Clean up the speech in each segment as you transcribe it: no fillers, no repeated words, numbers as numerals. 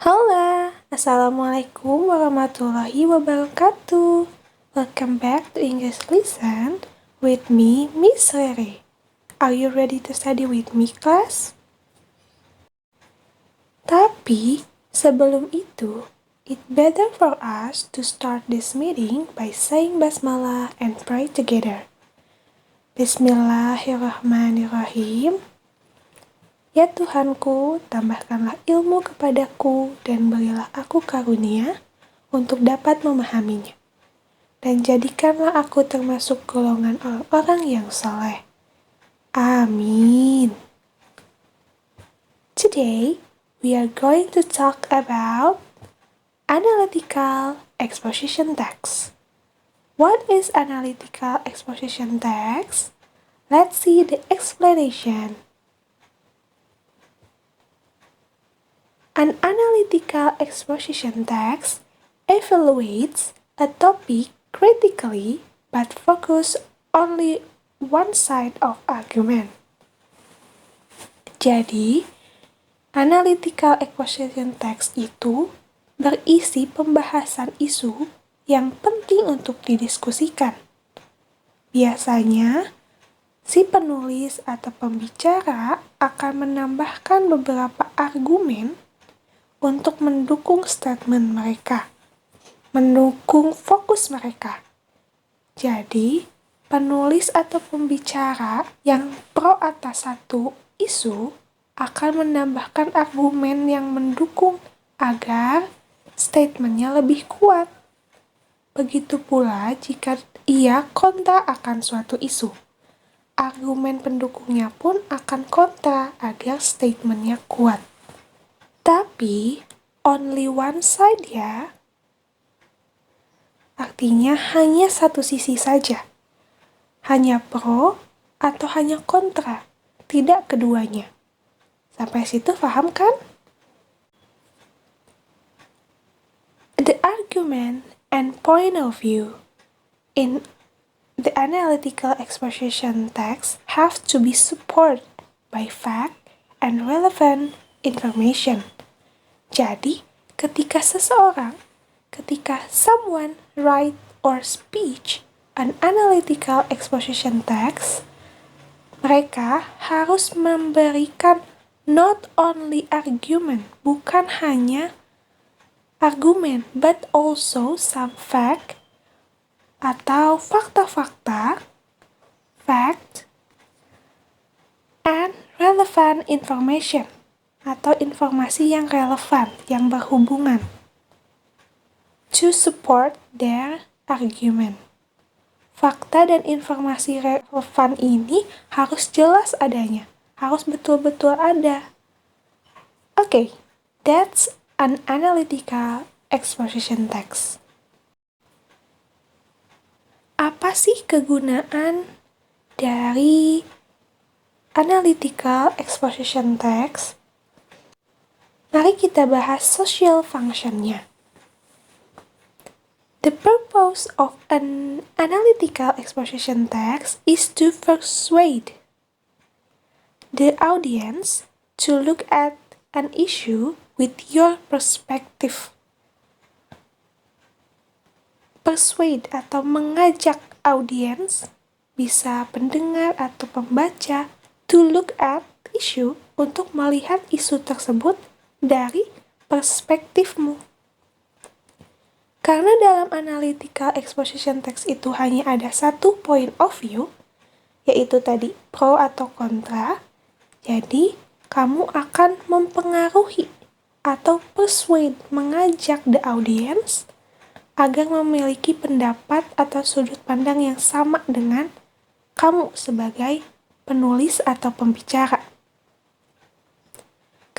Halo, Assalamualaikum warahmatullahi wabarakatuh. Welcome back to English Lesson with me, Miss Rere. Are you ready to study with me, class? Tapi, sebelum itu, it better for us to start this meeting by saying basmalah and pray together. Bismillahirrahmanirrahim. Ya Tuhanku, tambahkanlah ilmu kepadaku dan berilah aku karunia untuk dapat memahaminya. Dan jadikanlah aku termasuk golongan orang-orang yang saleh. Amin. Today, we are going to talk about analytical exposition text. What is analytical exposition text? Let's see the explanation. An analytical exposition text evaluates a topic critically but focus only one side of argument. Jadi, analytical exposition text itu berisi pembahasan isu yang penting untuk didiskusikan. Biasanya, si penulis atau pembicara akan menambahkan beberapa argumen untuk mendukung statement mereka, mendukung fokus mereka. Jadi, penulis atau pembicara yang pro atas satu isu akan menambahkan argumen yang mendukung agar statementnya lebih kuat. Begitu pula jika ia kontra akan suatu isu. Argumen pendukungnya pun akan kontra agar statementnya kuat. Tapi, only one side ya. Artinya hanya satu sisi saja. Hanya pro atau hanya kontra, tidak keduanya. Sampai situ paham kan? The argument and point of view in the analytical exposition text have to be supported by fact and relevant information. Jadi, ketika someone write or speech an analytical exposition text, mereka harus memberikan not only argument, bukan hanya argumen, but also some fact atau fakta-fakta, fact, and relevant information atau informasi yang relevan, yang berhubungan to support their argument. Fakta dan informasi relevan ini harus jelas adanya, harus betul-betul ada. Okay, that's an analytical exposition text. Apa sih kegunaan dari analytical exposition text? Mari kita bahas social function-nya. The purpose of an analytical exposition text is to persuade the audience to look at an issue with your perspective. Persuade atau mengajak audiens, bisa pendengar atau pembaca, to look at issue, untuk melihat isu tersebut dari perspektifmu. Karena dalam analytical exposition text itu hanya ada satu point of view, yaitu tadi pro atau kontra, jadi kamu akan mempengaruhi atau persuade, mengajak the audience agar memiliki pendapat atau sudut pandang yang sama dengan kamu sebagai penulis atau pembicara.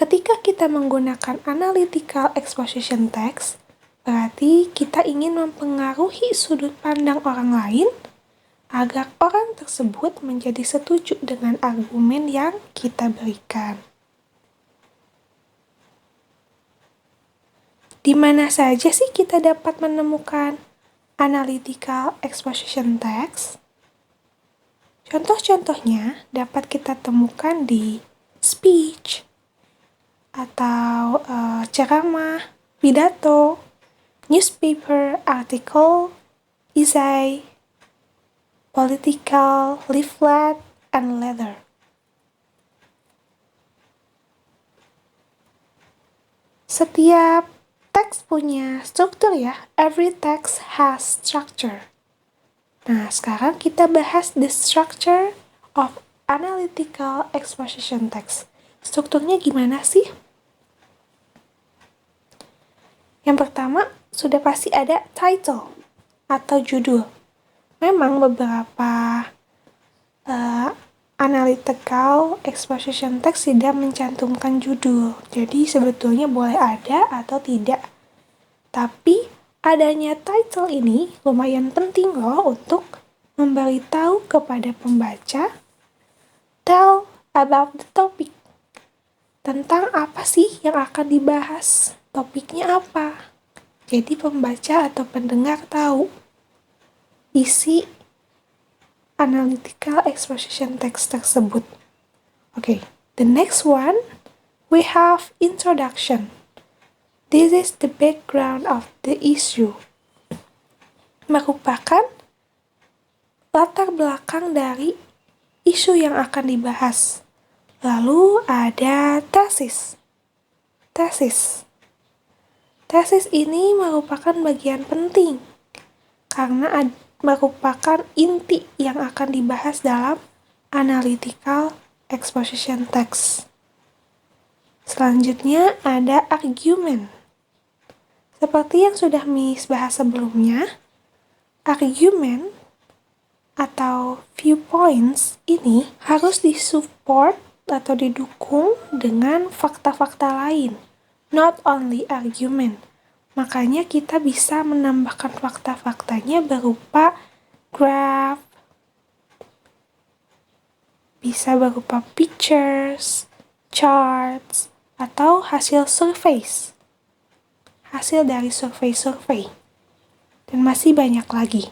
Ketika kita menggunakan analytical exposition text, berarti kita ingin mempengaruhi sudut pandang orang lain agar orang tersebut menjadi setuju dengan argumen yang kita berikan. Di mana saja sih kita dapat menemukan analytical exposition text? Contoh-contohnya dapat kita temukan di speech, atau ceramah, pidato, newspaper, article, essay, political, leaflet, and letter. Setiap teks punya struktur ya. Every text has structure. Nah, sekarang kita bahas the structure of analytical exposition text. Strukturnya gimana sih? Yang pertama, sudah pasti ada title atau judul. Memang beberapa analytical exposition text tidak mencantumkan judul. Jadi sebetulnya boleh ada atau tidak. Tapi adanya title ini lumayan penting loh untuk memberitahu kepada pembaca tell about the topic. Tentang apa sih yang akan dibahas? Topiknya apa? Jadi pembaca atau pendengar tahu isi analytical exposition text tersebut. Okay, the next one we have introduction. This is the background of the issue. Merupakan latar belakang dari isu yang akan dibahas. Lalu ada tesis. Tesis ini merupakan bagian penting karena merupakan inti yang akan dibahas dalam analytical exposition text. Selanjutnya ada argument. Seperti yang sudah Miss bahas sebelumnya, argument atau viewpoints ini harus disupport atau didukung dengan fakta-fakta lain, not only argument. Makanya kita bisa menambahkan fakta-faktanya berupa graph, bisa berupa pictures, charts, atau hasil surveys. Hasil dari survei-survei. Dan masih banyak lagi.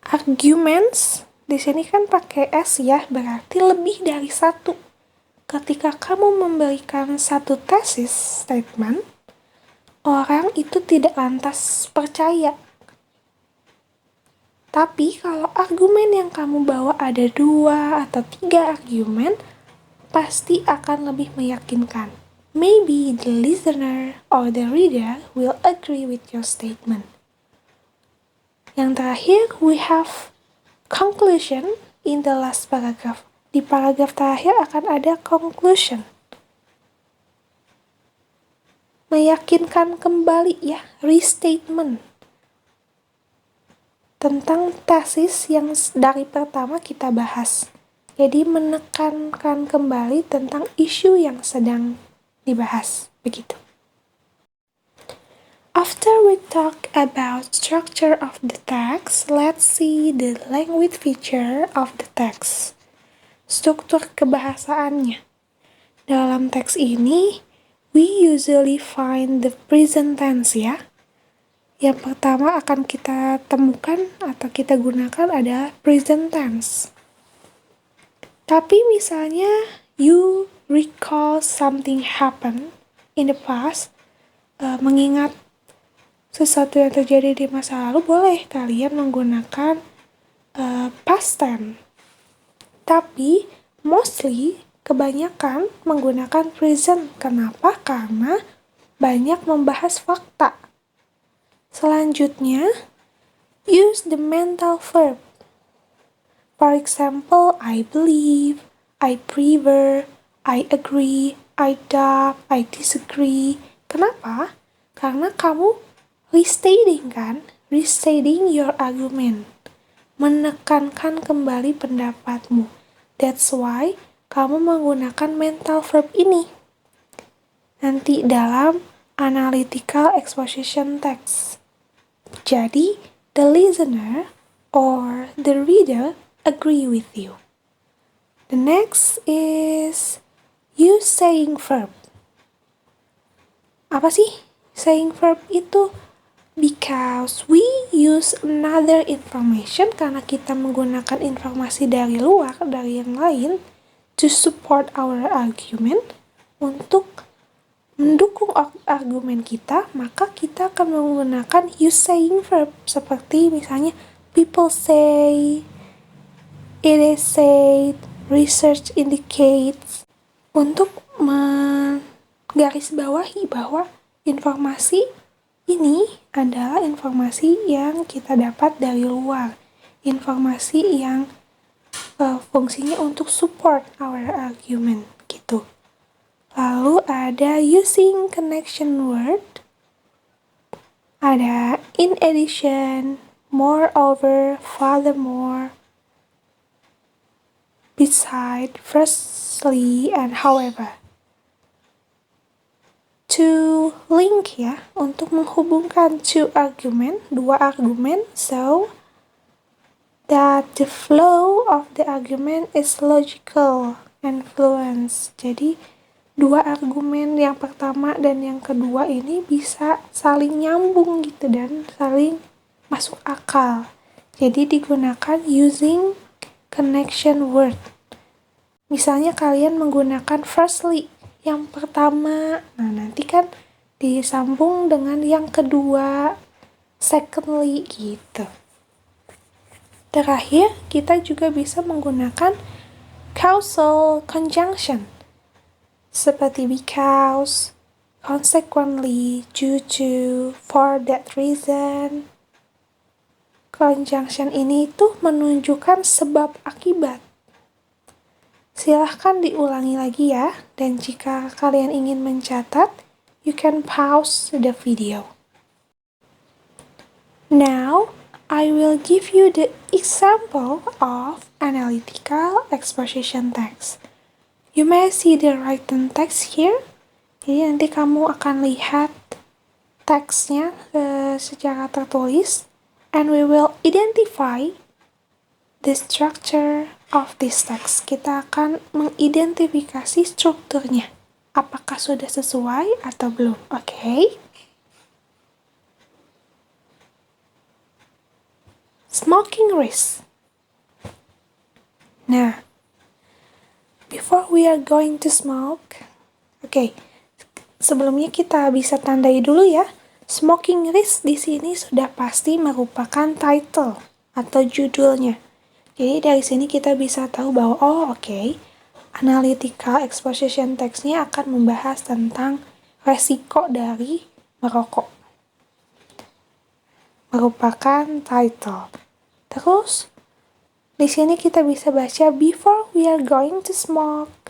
Arguments, di sini kan pakai S ya, berarti lebih dari satu. Ketika kamu memberikan satu tesis statement, orang itu tidak lantas percaya. Tapi kalau argumen yang kamu bawa ada 2 atau 3 argumen, pasti akan lebih meyakinkan. Maybe the listener or the reader will agree with your statement. Yang terakhir, we have conclusion in the last paragraph. Di paragraf terakhir akan ada conclusion. Meyakinkan kembali ya, restatement tentang tesis yang dari pertama kita bahas. Jadi menekankan kembali tentang isu yang sedang dibahas, begitu. After we talk about structure of the text, let's see the language feature of the text. Struktur kebahasaannya. Dalam teks ini, we usually find the present tense ya. Yang pertama akan kita temukan atau kita gunakan adalah present tense. Tapi misalnya you recall something happened in the past, mengingat sesuatu yang terjadi di masa lalu, boleh kalian menggunakan past tense. Tapi mostly kebanyakan menggunakan present. Kenapa? Karena banyak membahas fakta. Selanjutnya, use the mental verb. For example, I believe, I prefer, I agree, I doubt, I disagree. Kenapa? Karena kamu restating kan? Restating your argument. Menekankan kembali pendapatmu. That's why kamu menggunakan mental verb ini. Nanti dalam analytical exposition text. Jadi, the listener or the reader agree with you. The next is use saying verb. Apa sih saying verb itu? Because we use another information, karena kita menggunakan informasi dari luar, dari yang lain, to support our argument, untuk mendukung argumen kita, maka kita akan menggunakan use saying verb seperti misalnya people say, it is said, research indicates, untuk menggarisbawahi bahwa informasi ini adalah informasi yang kita dapat dari luar, informasi yang fungsinya untuk support our argument gitu. Lalu ada using connection word, ada in addition, moreover, furthermore, beside, firstly, and however. To link ya, untuk menghubungkan dua argumen, so that the flow of the argument is logical and fluent. Jadi dua argumen yang pertama dan yang kedua ini bisa saling nyambung gitu dan saling masuk akal. Jadi digunakan using connection word. Misalnya kalian menggunakan firstly, yang pertama, nah nanti kan disambung dengan yang kedua, secondly gitu. Terakhir, kita juga bisa menggunakan causal conjunction seperti because, consequently, due to, for that reason. Conjunction ini tuh menunjukkan sebab akibat. Silahkan diulangi lagi ya, dan jika kalian ingin mencatat, you can pause the video. Now, I will give you the example of analytical exposition text. You may see the written text here. Jadi nanti kamu akan lihat teksnya secara tertulis, and we will identify the structure of this text. Kita akan mengidentifikasi strukturnya. Apakah sudah sesuai atau belum? Oke. Smoking risk. Nah, before we are going to smoke, sebelumnya kita bisa tandai dulu ya. Smoking risk di sini sudah pasti merupakan title atau judulnya. Jadi dari sini kita bisa tahu bahwa analytical exposition text-nya akan membahas tentang resiko dari merokok. Merupakan title. Terus di sini kita bisa baca before we are going to smoke,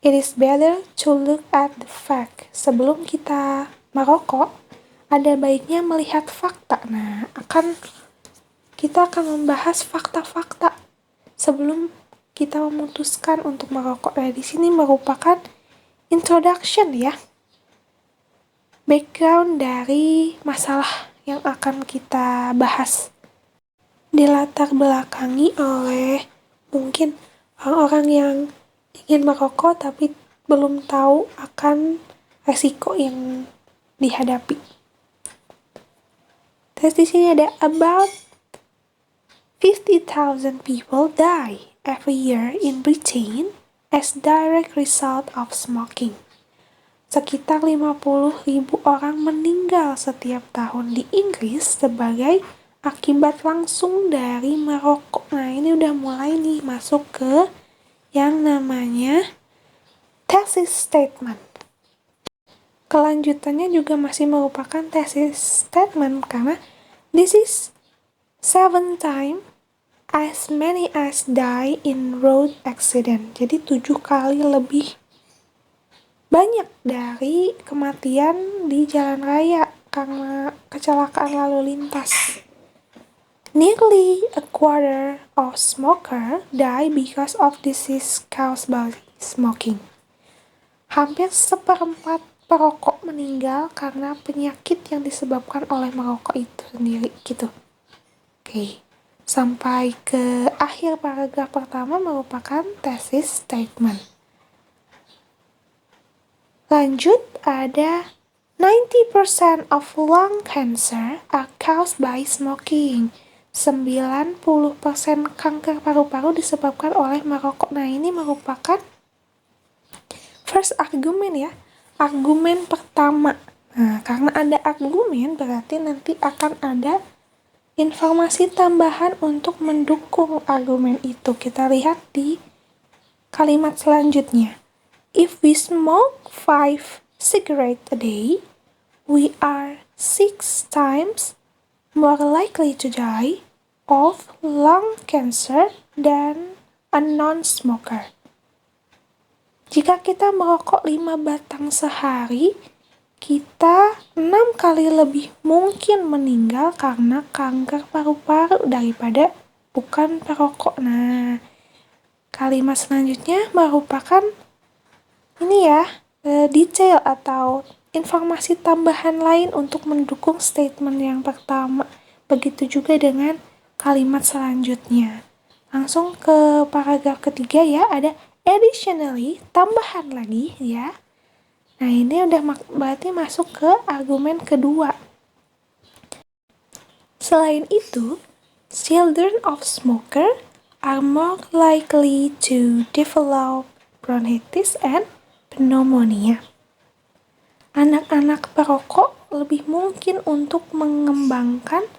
it is better to look at the fact. Sebelum kita merokok, ada baiknya melihat fakta. Nah, kita akan membahas fakta-fakta sebelum kita memutuskan untuk merokok. Nah, di sini merupakan introduction ya. Background dari masalah yang akan kita bahas. Dilatar belakangi oleh mungkin orang-orang yang ingin merokok tapi belum tahu akan resiko yang dihadapi. Terus di sini ada about 50,000 people die every year in Britain as direct result of smoking. Sekitar 50.000 orang meninggal setiap tahun di Inggris sebagai akibat langsung dari merokok. Nah, ini udah mulai nih masuk ke yang namanya thesis statement. Kelanjutannya juga masih merupakan thesis statement karena this is 7 times as many as die in road accident. Jadi 7 kali lebih banyak dari kematian di jalan raya karena kecelakaan lalu lintas. Nearly a quarter of smokers die because of disease caused by smoking. Hampir seperempat perokok meninggal karena penyakit yang disebabkan oleh merokok itu sendiri gitu. Sampai ke akhir paragraf pertama merupakan thesis statement. Lanjut ada 90% of lung cancer are caused by smoking. 90% kanker paru-paru disebabkan oleh merokok. Nah, ini merupakan first argument ya, argumen pertama. Nah, karena ada argumen berarti nanti akan ada informasi tambahan untuk mendukung argumen itu. Kita lihat di kalimat selanjutnya. If we smoke 5 cigarettes a day, we are 6 times more likely to die of lung cancer than a non-smoker. Jika kita merokok 5 batang sehari, kita 6 kali lebih mungkin meninggal karena kanker paru-paru daripada bukan perokok. Nah, kalimat selanjutnya merupakan ini ya, detail atau informasi tambahan lain untuk mendukung statement yang pertama. Begitu juga dengan kalimat selanjutnya. Langsung ke paragraf ketiga ya, ada additionally, tambahan lagi ya. Nah, ini udah berarti masuk ke argumen kedua. Selain itu, children of smoker are more likely to develop bronchitis and pneumonia. Anak-anak perokok lebih mungkin untuk mengembangkan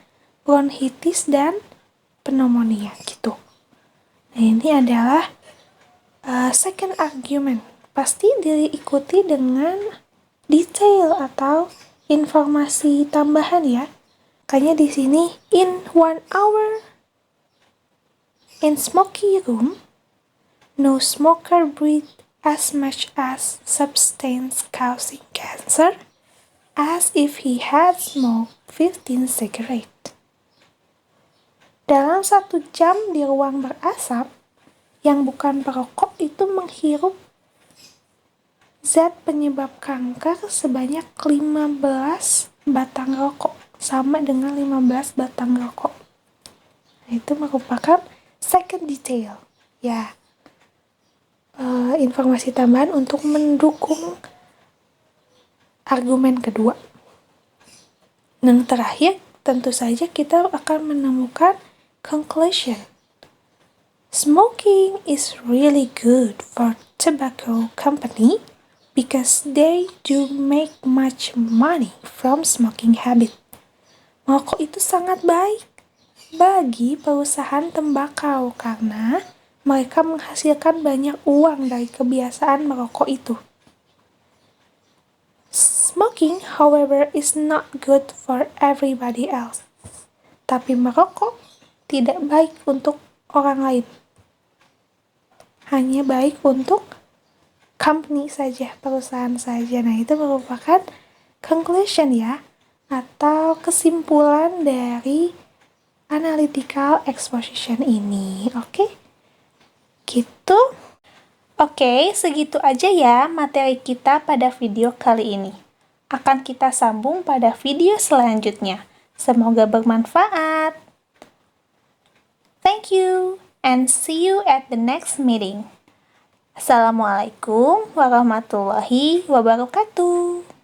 bronkitis dan pneumonia gitu. Nah, ini adalah second argument. Pasti diikuti dengan detail atau informasi tambahan ya. Makanya di sini in 1 hour in smoky room, no smoker breathe as much as substance causing cancer as if he had smoked 15 cigarettes. Dalam 1 jam di ruang berasap, yang bukan perokok itu menghirup zat penyebab kanker sebanyak 15 batang rokok, sama dengan 15 batang rokok. Nah, itu merupakan second detail ya, informasi tambahan untuk mendukung argumen kedua. Yang terakhir, tentu saja kita akan menemukan conclusion. Smoking is really good for tobacco company because they do make much money from smoking habit. Merokok itu sangat baik bagi perusahaan tembakau karena mereka menghasilkan banyak uang dari kebiasaan merokok itu. Smoking, however, is not good for everybody else. Tapi merokok tidak baik untuk orang lain. Hanya baik untuk company saja, perusahaan saja. Nah, itu merupakan conclusion ya, atau kesimpulan dari analytical exposition ini. Oke? Gitu. Oke, segitu aja ya materi kita pada video kali ini. Akan kita sambung pada video selanjutnya. Semoga bermanfaat. Thank you and see you at the next meeting. Assalamualaikum warahmatullahi wabarakatuh.